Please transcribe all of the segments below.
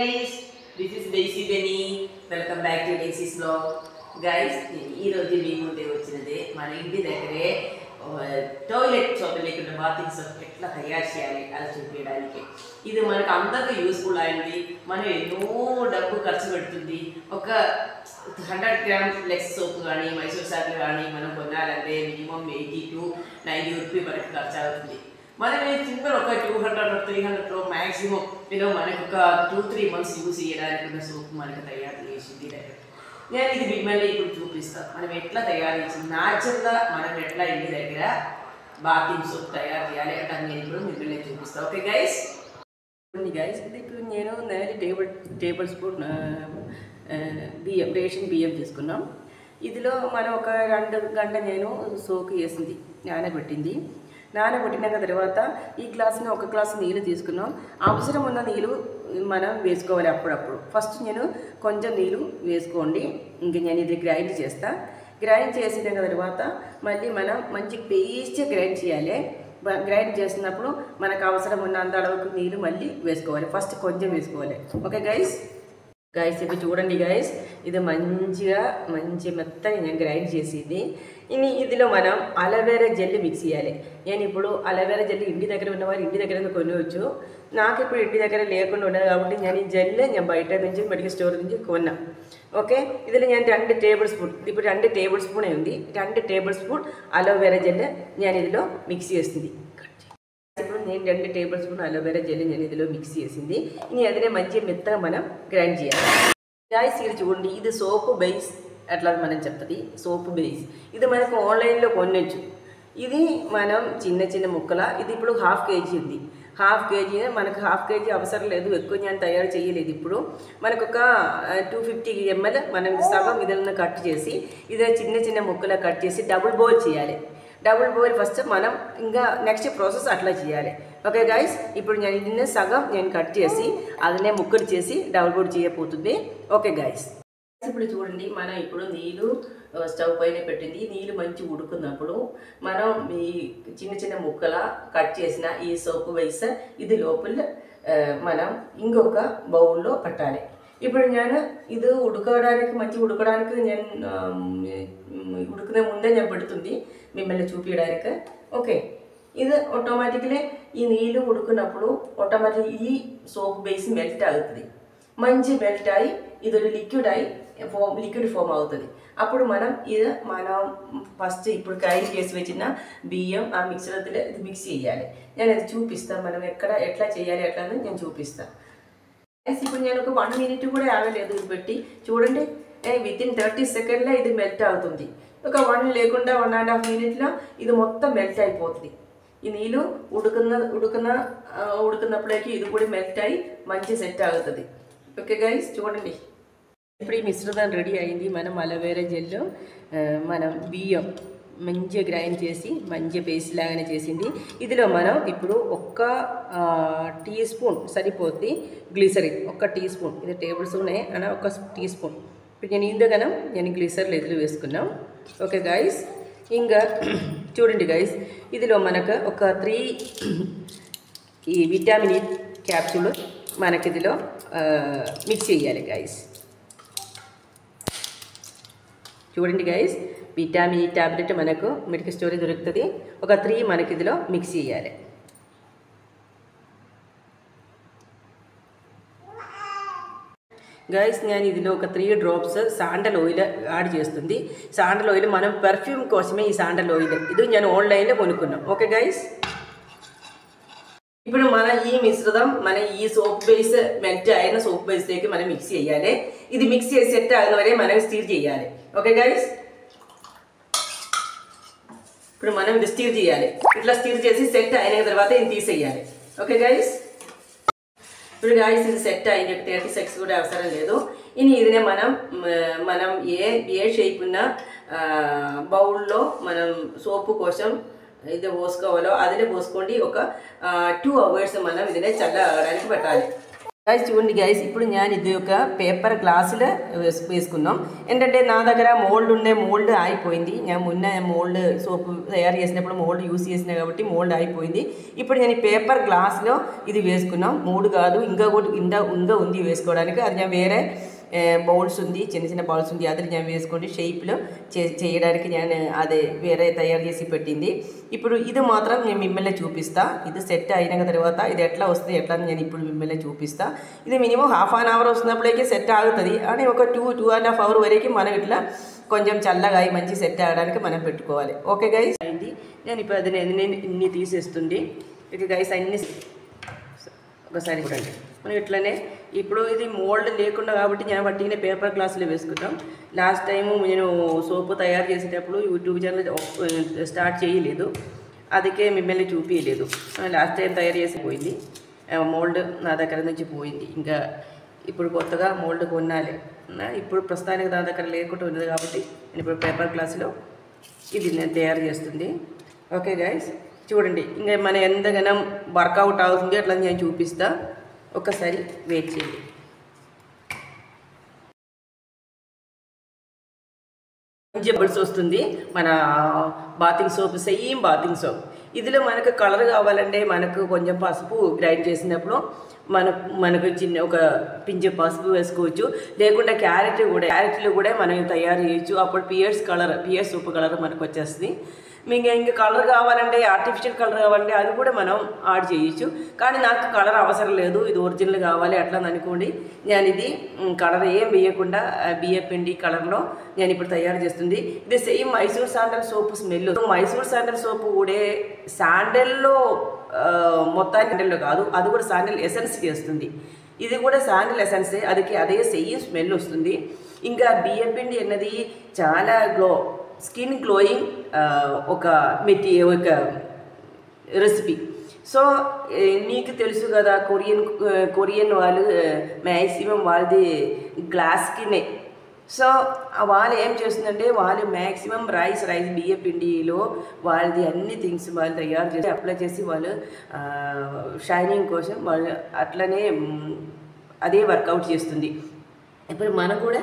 Guys, this is Daisy Benny. Welcome back to Daisy's vlog. Guys, ఈ రోజు మీ ముందే వచ్చినది మన ఇంటి దగ్గరే టాయిలెట్ సోప్ లేకుండా బాతింగ్ సోప్ ఎట్లా తయారు చేయాలి అది చూపించడానికి. ఇది మనకు అందరికీ యూస్ఫుల్ అయింది. మనం ఎన్నో డబ్బు ఖర్చు పెడుతుంది. ఒక 100 grams లెక్స్ సోప్ కానీ మైసూర్ సార్లు కానీ మనం కొనాలంటే మినిమం 80 to 90 రూపీస్ మనకు ఖర్చు అవుతుంది. మనం సింపుల్ ఒక 200 300 మ్యాక్సిమం మనకు ఒక 2-3 months యూజ్ చేయడానికి ఉన్న సోప్ మనకు తయారు చేసింది. నేను ఇది మిమ్మల్ని ఇప్పుడు చూపిస్తాను మనం ఎట్లా తయారు చేసి న్యాచురల్గా మనం ఎట్లా ఇంటి దగ్గర బాతింగ్ సోప్ తయారు చేయాలి అంటే నేను ఇప్పుడు మిమ్మల్ని చూపిస్తాను. ఓకే గైస్, ఇది ఇప్పుడు నేను టేబుల్ స్పూన్ రేషన్ బియ్యం తీసుకున్నాం. ఇదిలో మనం ఒక 2 గంటలు నేను సోకు వేసింది నానబెట్టినాక తర్వాత ఈ గ్లాసుని 1 గ్లాసు నీళ్ళు తీసుకున్నాం. అవసరం ఉన్న నీళ్ళు మనం వేసుకోవాలి అప్పుడప్పుడు. ఫస్ట్ నేను కొంచెం నీళ్ళు వేసుకోండి. ఇంక నేను ఇది గ్రైండ్ చేసిన తర్వాత మళ్ళీ మనం మంచి పేస్ట్ గ్రైండ్ చేయాలి. గ్రైండ్ చేసినప్పుడు మనకు అవసరం ఉన్నంత అడవుకు నీళ్ళు మళ్ళీ వేసుకోవాలి. ఫస్ట్ కొంచెం వేసుకోవాలి. ఓకే గైస్ ఇప్పుడు చూడండి గైస్, ఇది మంచి మెత్తగా నేను గ్రైండ్ చేసింది. ఇదిలో మనం అలోవెరా జెల్ మిక్స్ చేయాలి. నేను ఇప్పుడు అలోవెరా జెల్ ఇంటి దగ్గర ఉన్నవారు ఇంటి దగ్గర కొనవచ్చు. నాకు ఇప్పుడు ఇంటి దగ్గర లేకుండా ఉన్నది కాబట్టి నేను ఈ జెల్ నేను బయట నుంచి మెడికల్ స్టోర్ నుంచి కొన్నా. ఓకే, ఇదిలో నేను 2 టేబుల్ స్పూన్ ఇప్పుడు 2 టేబుల్ స్పూన్ ఉంది. 2 టేబుల్ స్పూన్ అలోవెరా జెల్ నేను ఇదిలో మిక్స్ చేస్తుంది. ఇప్పుడు నేను 2 టేబుల్ స్పూన్ అలోవెరా జెల్ నేను ఇదిలో మిక్స్ చేసింది. అదినే మంచి మెత్తగా మనం గ్రైండ్ చేయాలి. గాయ్స్ ఇది చూడండి, ఇది సోప్ బేస్ అట్లా మనం చెప్తుంది. సోప్ బేస్ ఇది మనకు ఆన్లైన్లో కొనవచ్చు. ఇది మనం చిన్న ముక్కల ఇది ఇప్పుడు 1/2 kg ఉంది. 1/2 kg మనకు 1/2 kg అవసరం లేదు, ఎక్కువ నేను తయారు చేయలేదు. ఇప్పుడు మనకు ఒక 250 ml మనం సగం ఇదిలో కట్ చేసి ఇది చిన్న ముక్కల కట్ చేసి డబుల్ బాయిల్ చేయాలి. డబుల్ బాయిల్ ఫస్ట్ మనం ఇంకా నెక్స్ట్ ప్రాసెస్ అట్లా చేయాలి. ఓకే గైస్, ఇప్పుడు నేను దీన్ని సగం నేను కట్ చేసి అదనే ముక్కలు చేసి డబుల్ బాయిల్ చేయబోతుంది. ఓకే గైస్, ఇప్పుడు చూడండి మనం ఇప్పుడు నీళ్ళు స్టవ్ పైన పెట్టింది. నీళ్ళు మంచి ఉడుకున్నప్పుడు మనం ఈ చిన్న ముక్కల కట్ చేసిన ఈ సోపు వేసి ఇది లోపల మనం ఇంకొక బౌల్లో పెట్టాలి. ఇప్పుడు నేను ఇది మంచి ఉడకడానికి నేను ఉడుకునే ముందే నేను పెడుతుంది మిమ్మల్ని చూపించడానికి. ఓకే, ఇది ఆటోమేటిక్లీ ఈ నీళ్ళు ఉడుకున్నప్పుడు ఆటోమేటిక్ ఈ సోప్ బేస్ మెల్ట్ అవుతుంది. మంచి మెల్ట్ అయ్యి ఇది లిక్విడ్ ఫామ్ అవుతుంది. అప్పుడు మనం ఫస్ట్ ఇప్పుడు గ్రైండ్ చేసి వచ్చిన బియ్యం ఆ మిక్సర్లో ఇది మిక్స్ చేయాలి. నేను అది చూపిస్తాను మనం ఎట్లా చేయాలి అట్లా నేను చూపిస్తాను. ఇప్పుడు నేను ఒక 1 minute కూడా ఆగలేదు. ఇది పెట్టి చూడండి, వితిన్ 30 seconds ఇది మెల్ట్ అవుతుంది. ఒక 1 లేకుండా 1.5 minutes ఇది మొత్తం మెల్ట్ అయిపోతుంది. ఈ నీళ్ళు ఉడుకున్నప్పుడైతే ఇది కూడా మెల్ట్ అయ్యి మంచి సెట్ అవుతుంది. ఓకే గైస్ చూడండి, ఇప్పుడు ఈ మిశ్రమం రెడీ అయింది. మనం అలోవెరా జెల్ మనం బియ్యం మంచిగా గ్రైండ్ చేసి మంచి పేస్ట్ లాగానే చేసింది. ఇదిలో మనం ఇప్పుడు 1 టీ స్పూన్ సరిపోతుంది గ్లిసరిన్. 1 టీ స్పూన్ ఇది టేబుల్ స్పూన్ అన్న 1 టీ స్పూన్ ఇప్పుడు నేను గ్లిసరిన్ ఎదురు వేసుకున్నాం. ఓకే గైస్, ఇంకా చూడండి గైస్, ఇదిలో మనకు ఒక 3 ఈ విటమిన్ క్యాప్సూల్ మనకి ఇదిలో మిక్స్ చేయాలి గైస్. చూడండి గైస్, విటమిన్ టాబ్లెట్ మనకు మెడికల్ స్టోర్ దొరుకుతుంది. ఒక 3 మనకి ఇదిలో మిక్స్ చేయాలి. గైస్ నేను ఇదిలో ఒక 3 drops శాండల్ ఆయిల్ యాడ్ చేస్తుంది. శాండల్ ఆయిల్ మనం పర్ఫ్యూమ్ కోసమే ఈ శాండల్ ఆయిల్ ఇది నేను ఆన్లైన్లో కొనుక్కున్నాం. ఓకే గైస్, ఇప్పుడు ఈ మిశ్రమం ఈ సోప్ బేస్ మెల్ట్ అయిన సోప్ బేస్లోకి మనం మిక్స్ చేయాలి. ఇది మిక్స్ చేసి సెట్ అయిన వరే మనం స్టీర్ చేయాలి. ఓకే గైస్, ఇప్పుడు మనం ఇది స్టీర్ చేయాలి. ఇట్లా స్టీర్ చేసి సెట్ అయిన తర్వాత ఇది తీసేయాలి. ఓకే గైస్, ఇప్పుడు గైస్ ఇది సెట్ అయింది. 30 seconds కూడా అవసరం లేదు. ఇదినే మనం ఏ షేప్ ఉన్న బౌల్లో మనం సోపు కోసం ఇది పోసుకోవాలో అదినే పోసుకోండి. ఒక 2 hours మనం ఇదినే చల్లడానికి పెట్టాలి. గైస్ చూడండి గైస్, ఇప్పుడు నేను ఇది ఒక పేపర్ గ్లాసులో వేసుకున్నాం. ఏంటంటే నా దగ్గర మోల్డ్ అయిపోయింది. నేను మొన్న మోల్డ్ సోప్ తయారు చేసినప్పుడు మోల్డ్ యూస్ చేసినా కాబట్టి మోల్డ్ అయిపోయింది. ఇప్పుడు నేను ఈ పేపర్ గ్లాస్లో ఇది వేసుకున్నాం. 3 కాదు, ఇంకా ఉంది వేసుకోవడానికి. అది నేను వేరే బౌల్స్ ఉంది, చిన్న చిన్న బౌల్స్ ఉంది, అది నేను వేసుకుంటే షేప్లో చేయడానికి నేను అదే వేరే తయారు చేసి పెట్టింది. ఇప్పుడు ఇది మాత్రం నేను మిమ్మల్ని చూపిస్తా. ఇది సెట్ అయిన తర్వాత ఇది ఎట్లా వస్తుంది ఎట్లా నేను ఇప్పుడు మిమ్మల్ని చూపిస్తా. ఇది మినిమం ½ అన్ అవర్ వస్తున్నప్పుడైతే సెట్ ఆగుతుంది. అని ఒక 2.5 అవర్ వరకు మనం ఇట్లా కొంచెం చల్లగా అయి మంచి సెట్ అవ్వడానికి మనం పెట్టుకోవాలి. ఓకే గైస్, అయింది. నేను ఇప్పుడు అది నేను ఇన్ని తీసేస్తుంది. ఇక గైస్ అన్ని ఒకసారి చూడండి. మనం ఇట్లనే ఇప్పుడు ఇది మోల్డ్ లేకుండా కాబట్టి నేను వట్టినే పేపర్ గ్లాసులో వేసుకుంటాం. లాస్ట్ టైము నేను సోపు తయారు చేసేటప్పుడు యూట్యూబ్ ఛానల్ స్టార్ట్ చేయలేదు, అందుకే మిమ్మల్ని చూపించలేదు. లాస్ట్ టైం తయారు చేసి పోయింది, మోల్డ్ నా దగ్గర నుంచి పోయింది. ఇంకా ఇప్పుడు కొత్తగా మోల్డ్ కొనాలి. ఇప్పుడు ప్రస్తుతానికి నా దగ్గర లేకుండా ఉన్నది కాబట్టి నేను ఇప్పుడు పేపర్ గ్లాసులో ఇది నేను తయారు చేస్తుంది. ఓకే గైస్, చూడండి ఇంకా మన ఎంతగానో వర్కౌట్ అవుతుంది అట్లా నేను చూపిస్తా. ఒకసారి వెయిట్ చేయండి. జబుల్స్ వస్తుంది మన bathing soap, same bathing soap. ఇదిలో మనకు కలర్ కావాలంటే మనకు కొంచెం పసుపు గ్రైండ్ చేసినప్పుడు మనకు చిన్న ఒక పింజ పసుపు వేసుకోవచ్చు. లేకుంటే క్యారెట్లో కూడా మనం తయారు చేయొచ్చు. అప్పుడు పియర్స్ సోప్ కలర్ మనకు వచ్చేస్తుంది. మీకు ఇంకా కలర్ కావాలంటే ఆర్టిఫిషియల్ కలర్ కావాలంటే అది కూడా మనం యాడ్ చేయొచ్చు. కానీ నాకు కలర్ అవసరం లేదు, ఇది ఒరిజినల్ కావాలి అట్లా అనుకోండి. నేను ఇది కలర్ ఏం వేయకుండా బియ్యం పిండి కలర్లో నేను ఇప్పుడు తయారు చేస్తుంది. ఇది సేమ్ మైసూర్ శాండల్ సోపు స్మెల్. మైసూర్ శాండల్ సోపు కూడా శాండల్లో మొత్తానికి శాండల్లో కాదు, అది కూడా శాండల్ ఎసెన్స్ చేస్తుంది. ఇది కూడా శాండల్ ఎసెన్సే, అదే సేమ్ స్మెల్ వస్తుంది. ఇంకా బియ్యం పిండి అన్నది చాలా స్కిన్ గ్లోయింగ్ ఒక రెసిపీ. సో నీకు తెలుసు కదా, కొరియన్ వాళ్ళు మ్యాక్సిమం వాళ్ళది గ్లాస్ స్కిన్నే. సో వాళ్ళు ఏం చేస్తుందంటే వాళ్ళు మ్యాక్సిమం రైస్ బియ్య పిండిలో వాళ్ళది అన్ని థింగ్స్ వాళ్ళు తయారు చేసి అప్లై చేసి వాళ్ళు షైనింగ్ కోసం వాళ్ళు అట్లనే అదే వర్కౌట్ చేస్తుంది. ఇప్పుడు మనం కూడా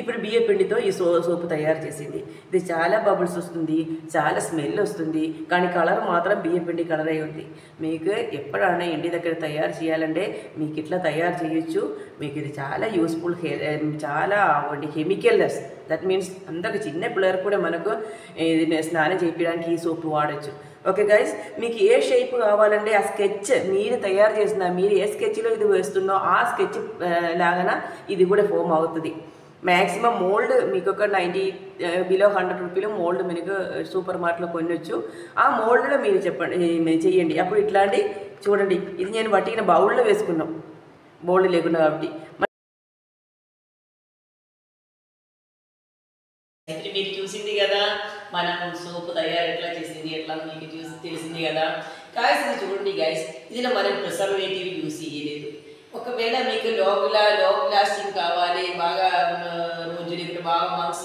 ఇప్పుడు బియ్య పిండితో ఈ సోపు తయారు చేసింది. ఇది చాలా బబుల్స్ వస్తుంది, చాలా స్మెల్ వస్తుంది, కానీ కలర్ మాత్రం బియ్య పిండి కలర్ అయి ఉంది. మీకు ఎప్పుడైనా ఇంటి దగ్గర తయారు చేయాలంటే మీకు ఇట్లా తయారు చేయొచ్చు. మీకు ఇది చాలా యూస్ఫుల్, చాలా కెమికల్లెస్. దట్ మీన్స్ అందరికి చిన్న పిల్లలు కూడా మనకు ఇది స్నానం చేయడానికి ఈ సోపు వాడచ్చు. ఓకే గైస్, మీకు ఏ షేప్ కావాలంటే ఆ స్కెచ్ మీరు తయారు చేసిన మీరు ఏ స్కెచ్లో ఇది వేస్తుందో ఆ స్కెచ్ లాగాన ఇది కూడా ఫామ్ అవుతుంది. మ్యాక్సిమం మోల్డ్ మీకు ఒక 90 బిలో 100 రూపీలు మోల్డ్ మీకు సూపర్ మార్కెట్లో కొనవచ్చు. ఆ మోల్డ్లో మీరు చేయండి. అప్పుడు ఇట్లాంటి చూడండి, ఇది నేను పట్టిన బౌల్లో వేసుకున్నాం, బౌల్ లేకుండా కాబట్టి. మీరు చూసింది కదా మనం సోపు తయారు ఎట్లా చేసింది, ఎట్లా మీకు తెలిసింది కదా గాయస్. ఇది చూడండి గాయస్, ఇదిలో మనం ప్రిజర్వేటివ్ యూస్ చేయలేదు. ఒకవేళ మీకు లాంగ్ లాస్టింగ్ కావాలి, బాగా రోజులు ఇప్పుడు బాగా మంత్స్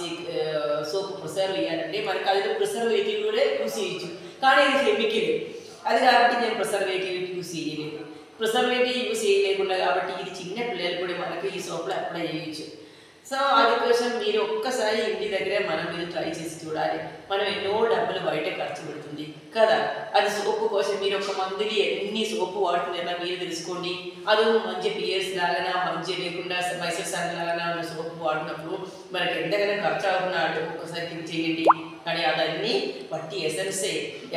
సోపు ప్రిజర్వ్ చేయాలంటే మనకు అది ప్రిజర్వేటివ్ కూడా యూస్ చేయొచ్చు. కానీ ఇది కెమికల్, అది కాబట్టి నేను ప్రిజర్వేటివ్ యూస్ చేయలేదు. ప్రిజర్వేటివ్ యూస్ చేయలేకుండా కాబట్టి ఇది చిన్న పిల్లలు కూడా మనకు ఈ సోపులో అప్లై చేయొచ్చు. సో అందుకోసం మీరు ఒక్కసారి ఇంటి దగ్గరే మనం మీరు ట్రై చేసి చూడాలి. మనం ఎన్నో డబ్బులు బయట ఖర్చు పెడుతుంది కదా, అది సోపు కోసం మీరు ఒక మందులు ఎన్ని సోపు వాడుతున్నారో మీరు తెలుసుకోండి. అది మంచి పియర్స్ లాగా మంచి లేకుండా మైసూర్ శాండల్ లాగా సోపు వాడినప్పుడు మనకి ఎంతగానో ఖర్చు అవుతున్నాడు ఒక్కసారి థింక్ చేయండి. కానీ అదన్నీ వట్టి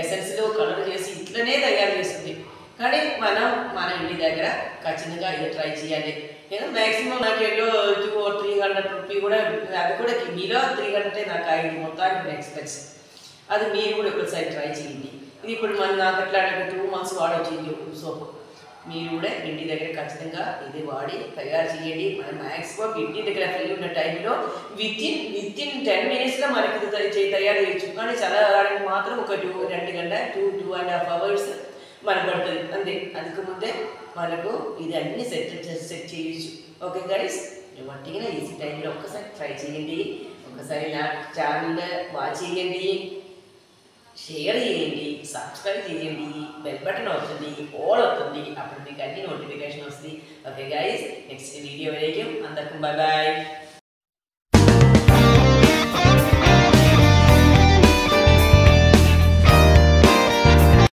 ఎసెన్స్లో కలర్ చేసి ఇట్లనే తయారు చేస్తుంది. కానీ మన ఇంటి దగ్గర ఖచ్చితంగా ఇది ట్రై చేయాలి. మ్యాక్సిమం నాకు ఎన్నో 200 or 300 రూపీ కూడా, అది కూడా మీలో 300 నాకు అయింది మొత్తానికి ఎక్స్పెన్స్. అది మీరు కూడా ఒకసారి ట్రై చేయండి. ఇది ఇప్పుడు నాకు అట్లా 2 months వాడవచ్చు ఈ సోపు. మీరు కూడా ఇంటి దగ్గర ఖచ్చితంగా ఇది వాడి తయారు చేయండి. మనం మ్యాక్సిమం ఇంటి దగ్గర ఫ్రీ ఉన్న టైంలో విత్ ఇన్ 10 minutesలో మనకి ఇది తయారు చేయొచ్చు. కానీ చల్లడానికి మాత్రం ఒక 2 గంటల 2.5 hours మనకు పడుతుంది అంతే. అందుకు ముందే మనకు ఇది అన్ని సెట్ చేయొచ్చు. ఓకే గైస్, వట్టిగా ఈజీ టైంలో ఒక్కసారి ట్రై చేయండి. ఒకసారి నా ఛానల్ వాచ్ చేయండి. షేర్ చేయండి, సబ్స్క్రైబ్ చేయండి, బెల్ బటన్ వస్తుంది, ఆల్ అవుతుంది, అప్పుడు మీకు అన్ని నోటిఫికేషన్ వస్తుంది. ఓకే గైస్, నెక్స్ట్ వీడియో వరకు అందరికీ బాయ్ బాయ్.